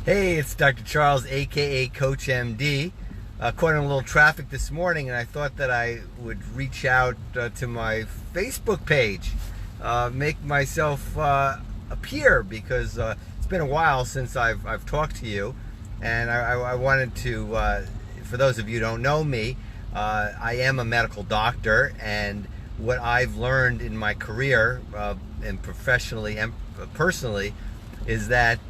Hey, it's Dr. Charles, aka CoachMD. Caught in a little traffic this morning, and I thought that I would reach out to my Facebook page, make myself appear, because it's been a while since I've talked to you, and I wanted to. For those of you who don't know me, I am a medical doctor, and what I've learned in my career, and professionally and personally, is that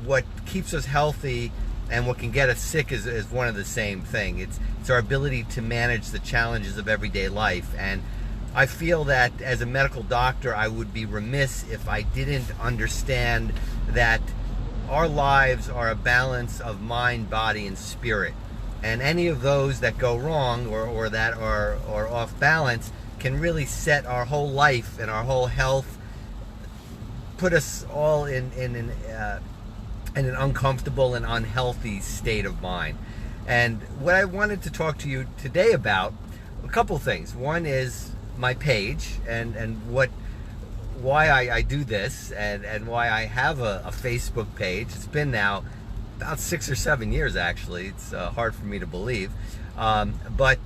what keeps us healthy and what can get us sick is one of the same thing. It's our ability to manage the challenges of everyday life. And I feel that as a medical doctor, I would be remiss if I didn't understand that our lives are a balance of mind, body, and spirit. And any of those that go wrong or that are off balance can really set our whole life and our whole health, put us all in an uncomfortable and unhealthy state of mind. And what I wanted to talk to you today about, a couple things. One is my page and why I do this and why I have a Facebook page. It's been now about 6 or 7 years, actually. It's hard for me to believe. But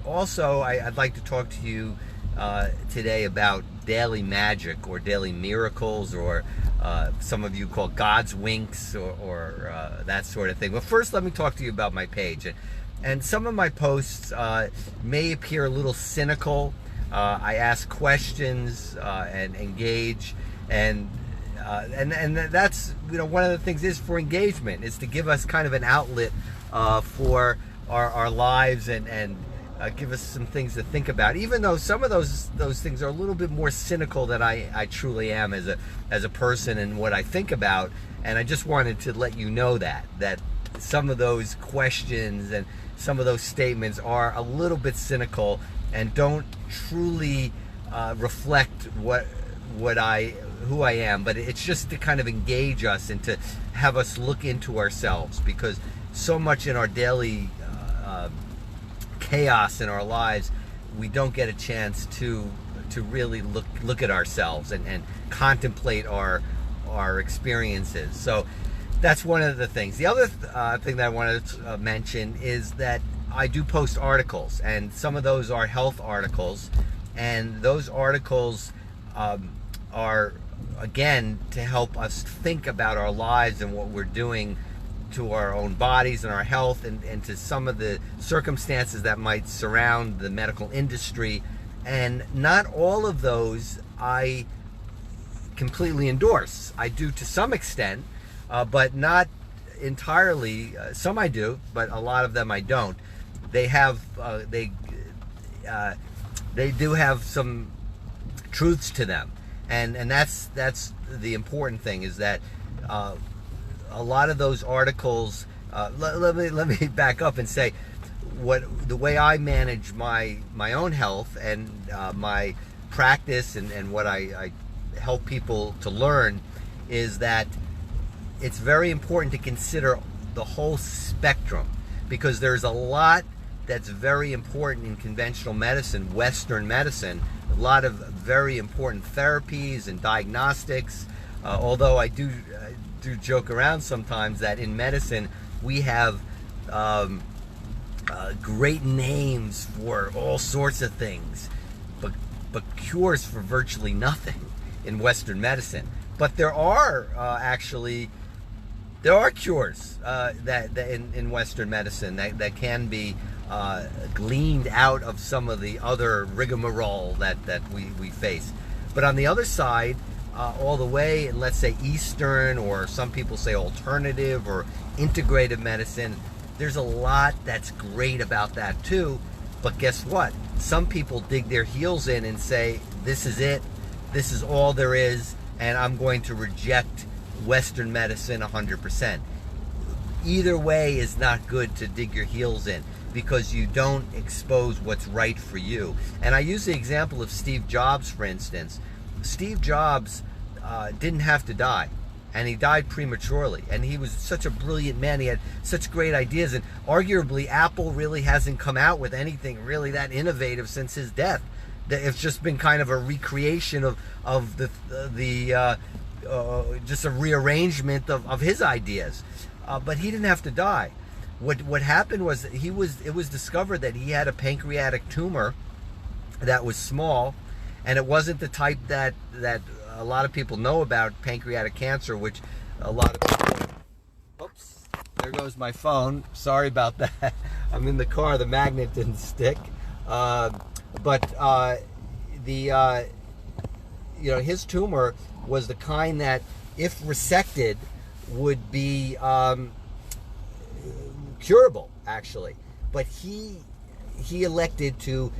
also I'd like to talk to you today about daily magic or daily miracles, or some of you call God's winks, or that sort of thing. But first, let me talk to you about my page. And some of my posts may appear a little cynical. I ask questions and engage, and that's, one of the things is for engagement, is to give us kind of an outlet for our lives and give us some things to think about, even though some of those things are a little bit more cynical than I truly am as a person and what I think about. And I just wanted to let you know that some of those questions and some of those statements are a little bit cynical and don't truly reflect who I am. But it's just to kind of engage us and to have us look into ourselves, because so much in our daily chaos in our lives, we don't get a chance to really look at ourselves and contemplate our experiences. So that's one of the things. The other thing that I wanted to mention is that I do post articles, and some of those are health articles, and those articles are, again, to help us think about our lives and what we're doing to our own bodies and our health, and to some of the circumstances that might surround the medical industry. And not all of those I completely endorse. I do to some extent, but not entirely. Some I do, but a lot of them I don't. They have they do have some truths to them, and that's the important thing, is that a lot of those articles, let me back up and say, the way I manage my own health and my practice and what I help people to learn, is that it's very important to consider the whole spectrum, because there's a lot that's very important in conventional medicine, Western medicine, a lot of very important therapies and diagnostics, although I do joke around sometimes that in medicine we have great names for all sorts of things, but cures for virtually nothing in Western medicine. But there are cures that in Western medicine that can be gleaned out of some of the other rigmarole that we face. But on the other side, all the way in, let's say, Eastern, or some people say alternative or integrative medicine, there's a lot that's great about that too. But guess what? Some people dig their heels in and say, this is it, this is all there is, and I'm going to reject Western medicine 100%. Either way is not good to dig your heels in, because you don't expose what's right for you. And I use the example of Steve Jobs, for instance. Steve Jobs didn't have to die, and he died prematurely, and he was such a brilliant man. He had such great ideas, and arguably Apple really hasn't come out with anything really that innovative since his death. It's just been kind of a recreation of the just a rearrangement of his ideas. but he didn't have to die. What happened was that it was discovered that he had a pancreatic tumor that was small, and it wasn't the type that a lot of people know about, pancreatic cancer, which a lot of people. Oops, there goes my phone. Sorry about that. I'm in the car. The magnet didn't stick. His tumor was the kind that, if resected, would be curable, actually. But he elected to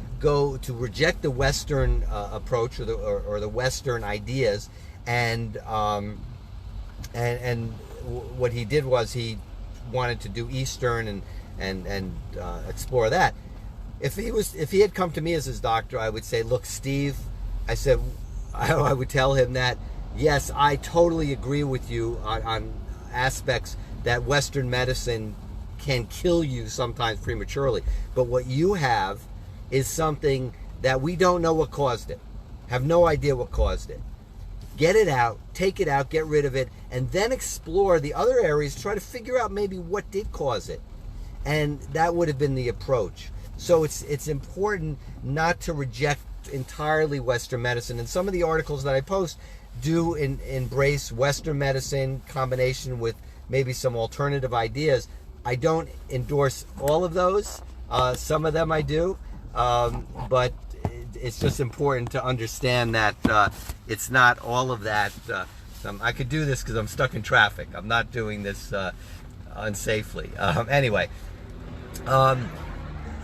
reject the Western approach or the Western ideas, and what he did was he wanted to do Eastern and explore that. If he had come to me as his doctor, I would say, look, Steve, I would tell him that, yes, I totally agree with you on aspects that Western medicine can kill you sometimes prematurely. But what you have is something that we don't know what caused it. Have no idea what caused it. Get it out, take it out, get rid of it, and then explore the other areas, try to figure out maybe what did cause it. And that would have been the approach. So it's important not to reject entirely Western medicine. And some of the articles that I post do embrace Western medicine combination with maybe some alternative ideas. I don't endorse all of those. Some of them I do, but it's just important to understand that it's not all of that. I could do this because I'm stuck in traffic. I'm not doing this unsafely. Anyway,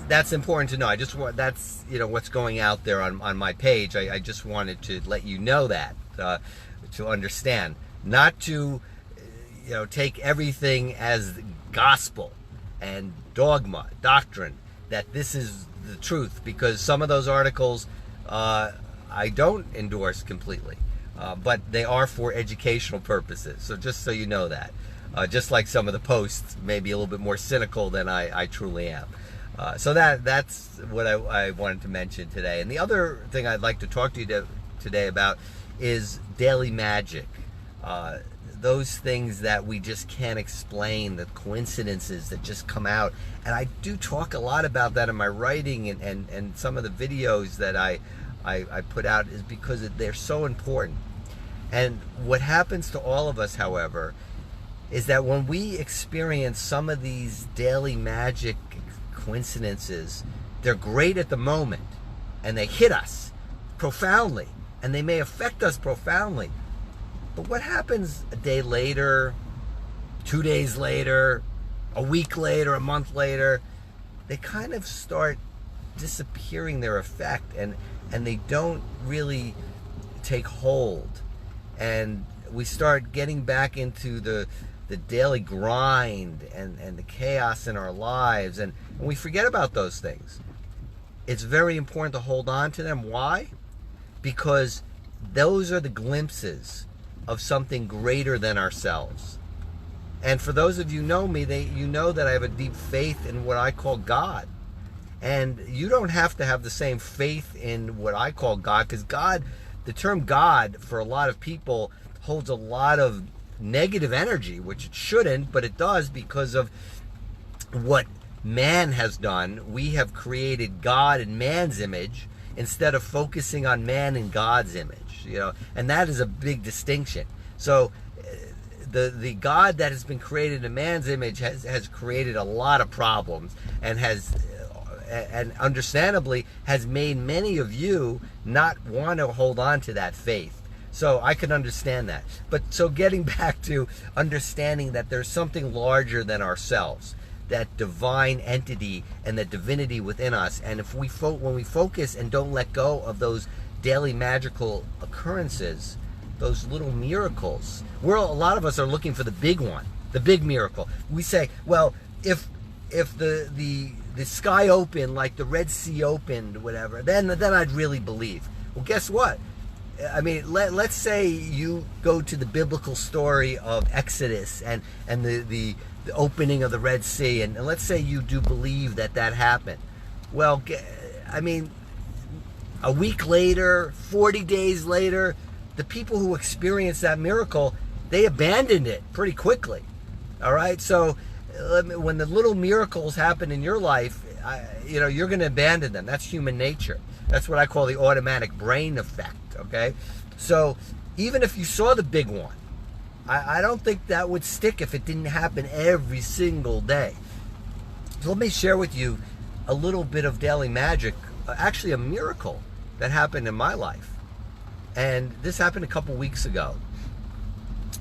that's important to know. That's what's going out there on my page. I just wanted to let you know that, to understand, not to take everything as gospel and dogma, doctrine, that this is the truth, because some of those articles I don't endorse completely, but they are for educational purposes. So just so you know that, just like some of the posts may be a little bit more cynical than I truly am. So that's what I wanted to mention today. And the other thing I'd like to talk to you today about is daily magic. Those things that we just can't explain, the coincidences that just come out. And I do talk a lot about that in my writing and some of the videos that I put out, is because they're so important. And what happens to all of us, however, is that when we experience some of these daily magic coincidences, they're great at the moment and they hit us profoundly and they may affect us profoundly. But what happens a day later, 2 days later, a week later, a month later? They kind of start disappearing, their effect, and they don't really take hold. And we start getting back into the daily grind and the chaos in our lives, and we forget about those things. It's very important to hold on to them. Why? Because those are the glimpses of something greater than ourselves. And for those of you who know me, you know that I have a deep faith in what I call God. And you don't have to have the same faith in what I call God, because God, the term God, for a lot of people, holds a lot of negative energy, which it shouldn't, but it does, because of what man has done. We have created God in man's image instead of focusing on man in God's image. And that is a big distinction. So the God that has been created in man's image has created a lot of problems, and understandably has made many of you not want to hold on to that faith. So I can understand that. But so getting back to understanding that there's something larger than ourselves, that divine entity and the divinity within us, and if when we focus and don't let go of those daily magical occurrences, those little miracles, a lot of us are looking for the big one, the big miracle. We say, well, if the sky opened like the Red Sea opened, whatever, then I'd really believe. Well, guess what? I mean, let's say you go to the biblical story of Exodus and the opening of the Red Sea, and let's say you do believe that happened. Well, I mean, a week later, 40 days later, the people who experienced that miracle, they abandoned it pretty quickly. All right, so when the little miracles happen in your life, you're going to abandon them. That's human nature. That's what I call the automatic brain effect. Okay, so even if you saw the big one, I don't think that would stick if it didn't happen every single day. So let me share with you a little bit of daily magic, actually a miracle that happened in my life. And this happened a couple weeks ago.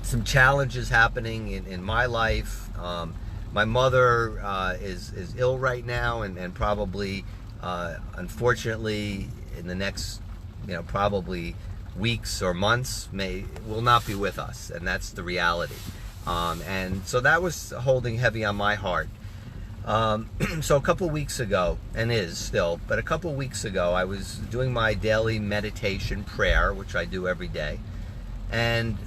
Some challenges happening in my life. My mother is ill right now, and probably, unfortunately, in the next, probably weeks or months, will not be with us, and that's the reality. And so that was holding heavy on my heart. So a couple weeks ago, and is still, but a couple weeks ago, I was doing my daily meditation prayer, which I do every day, and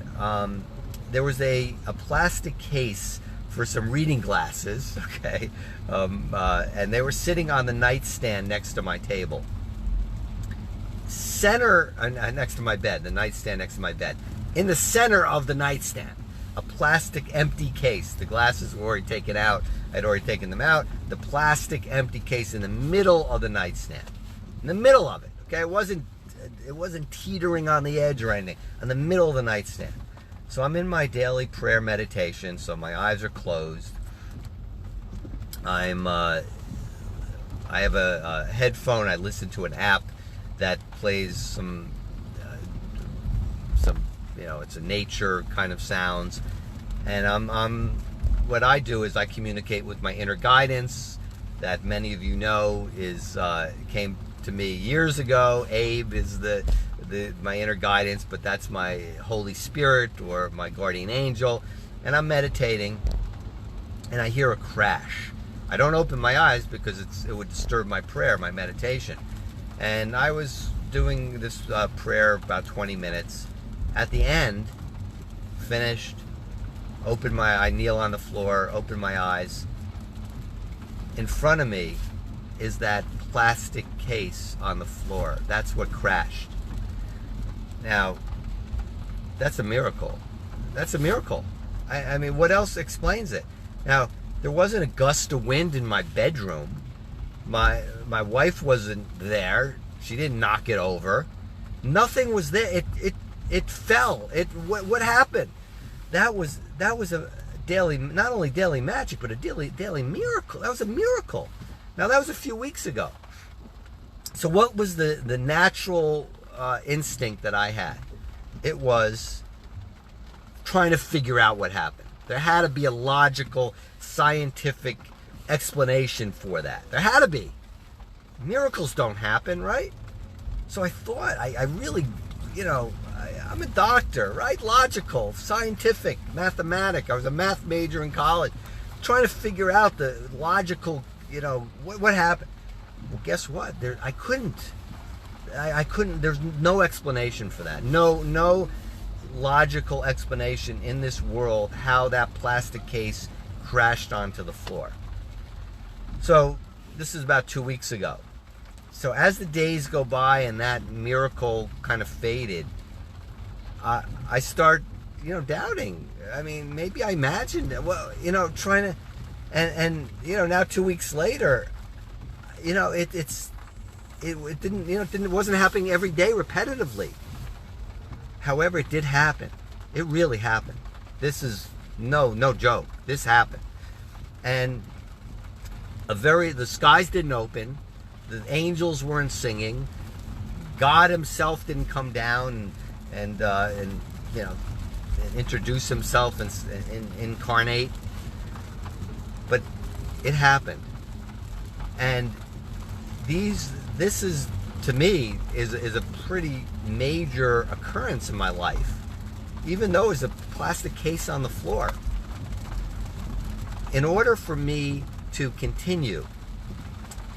there was a plastic case for some reading glasses, okay, and they were sitting on the nightstand next to my table. Next to my bed, the nightstand next to my bed. In the center of the nightstand, a plastic empty case. The glasses were already taken out. I'd already taken them out. The plastic empty case in the middle of the nightstand. In the middle of it, okay? It wasn't teetering on the edge or anything. In the middle of the nightstand. So I'm in my daily prayer meditation, so my eyes are closed. I have a headphone. I listen to an app that plays some it's a nature kind of sounds, and what I do is I communicate with my inner guidance that many of you know came to me years ago. Abe is my inner guidance, but that's my Holy Spirit or my guardian angel, and I'm meditating, and I hear a crash. I don't open my eyes because it would disturb my prayer, my meditation. And I was doing this prayer about 20 minutes. At the end, finished, I kneel on the floor, open my eyes. In front of me is that plastic case on the floor. That's what crashed. Now, that's a miracle. That's a miracle. I mean, what else explains it? Now, there wasn't a gust of wind in my bedroom. My wife wasn't there. She didn't knock it over. Nothing was there. It fell. What happened? That was a daily, not only daily magic, but a daily miracle. That was a miracle. Now that was a few weeks ago. So what was the natural instinct that I had? It was trying to figure out what happened. There had to be a logical, scientific explanation for that. There had to be. Miracles don't happen, right? So I thought, I really, I'm a doctor, right? Logical, scientific, mathematic. I was a math major in college, trying to figure out the logical, what happened. Well, guess what? I couldn't. There's no explanation for that. No logical explanation in this world how that plastic case crashed onto the floor. So this is about 2 weeks ago. So as the days go by and that miracle kind of faded, I start, doubting. I mean, maybe I imagined it. Well, trying to, and now 2 weeks later, it didn't, it wasn't happening every day repetitively. However, it did happen. It really happened. This is no joke. This happened. And the skies didn't open. The angels weren't singing. God himself didn't come down and introduce himself and incarnate. But it happened. And this is, to me, is a pretty major occurrence in my life, even though it's a plastic case on the floor. In order for me to continue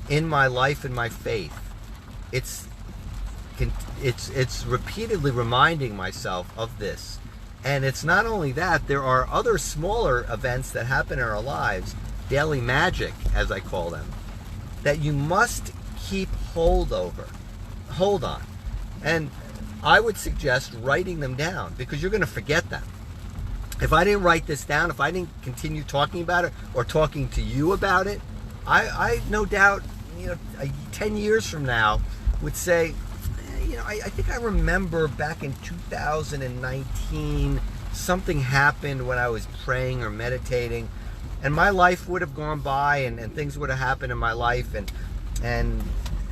in my life and my faith, it's repeatedly reminding myself of this. And it's not only that, there are other smaller events that happen in our lives, daily magic, as I call them, that you must keep hold on. And I would suggest writing them down, because you're going to forget them. if I didn't write this down, if I didn't continue talking about it or talking to you about it, I no doubt, 10 years from now would say, I think I remember back in 2019, something happened when I was praying or meditating, and my life would have gone by, and things would have happened in my life, and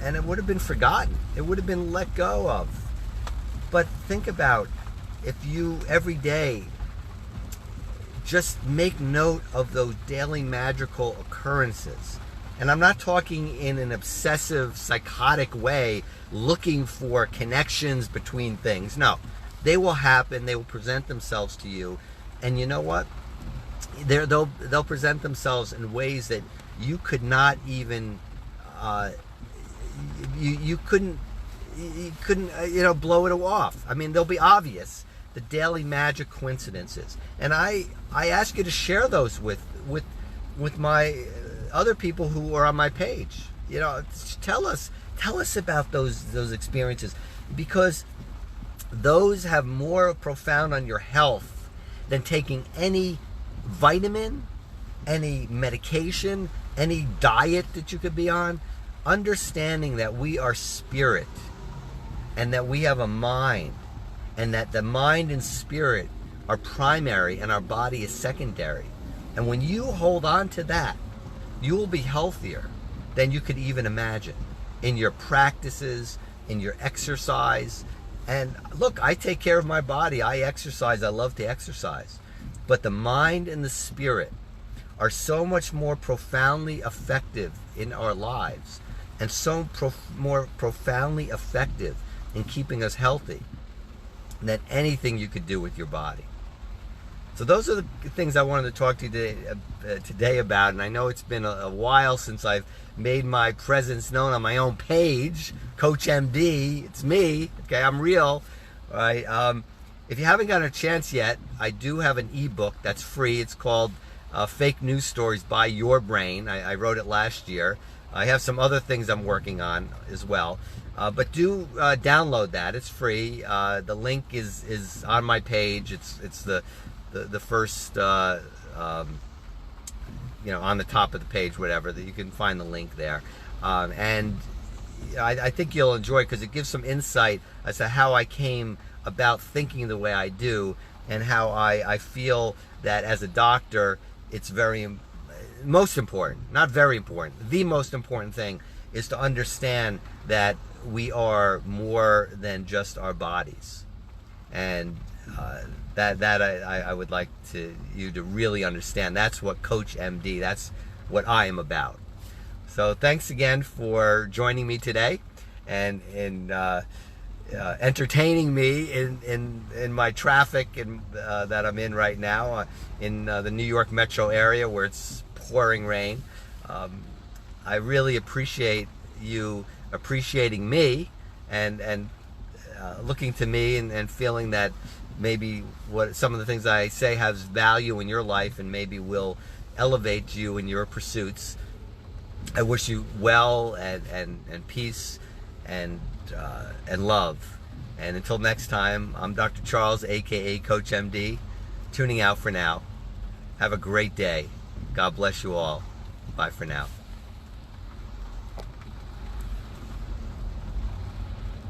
it would have been forgotten. It would have been let go of. But think about if you every day just make note of those daily magical occurrences. And I'm not talking in an obsessive, psychotic way, looking for connections between things. No, they will happen. They will present themselves to you. And you know what? They'll present themselves in ways that you could not even, you couldn't blow it off. I mean, they'll be obvious. The daily magic coincidences. And I ask you to share those with my other people who are on my page. Tell us about those experiences, because those have more profound on your health than taking any vitamin, any medication, any diet that you could be on. Understanding that we are spirit and that we have a mind, and that the mind and spirit are primary and our body is secondary. And when you hold on to that, you will be healthier than you could even imagine in your practices, in your exercise. And look, I take care of my body. I exercise. I love to exercise. But the mind and the spirit are so much more profoundly effective in our lives, and so more profoundly effective in keeping us healthy than anything you could do with your body. So those are the things I wanted to talk to you today about. And I know it's been a while since I've made my presence known on my own page, CoachMD. It's me. Okay, I'm real. All right. If you haven't gotten a chance yet, I do have an ebook that's free. It's called Fake News Stories by Your Brain. I wrote it last year. I have some other things I'm working on as well. But do download that. It's free. The link is on my page. It's the first on the top of the page, whatever, that you can find the link there. And I think you'll enjoy it, because it gives some insight as to how I came about thinking the way I do, and how I feel that as a doctor, it's most important, not very important, the most important thing is to understand that we are more than just our bodies. And that I would like you to really understand. That's what CoachMD, that's what I am about. So thanks again for joining me today, and entertaining me in my traffic that I'm in right now in the New York metro area, where it's pouring rain. I really appreciate you appreciating me and looking to me and feeling that maybe what some of the things I say has value in your life, and maybe will elevate you in your pursuits. I wish you well and peace and love. And until next time, I'm Dr. Charles, aka CoachMD, tuning out for now. Have a great day. God bless you all. Bye for now.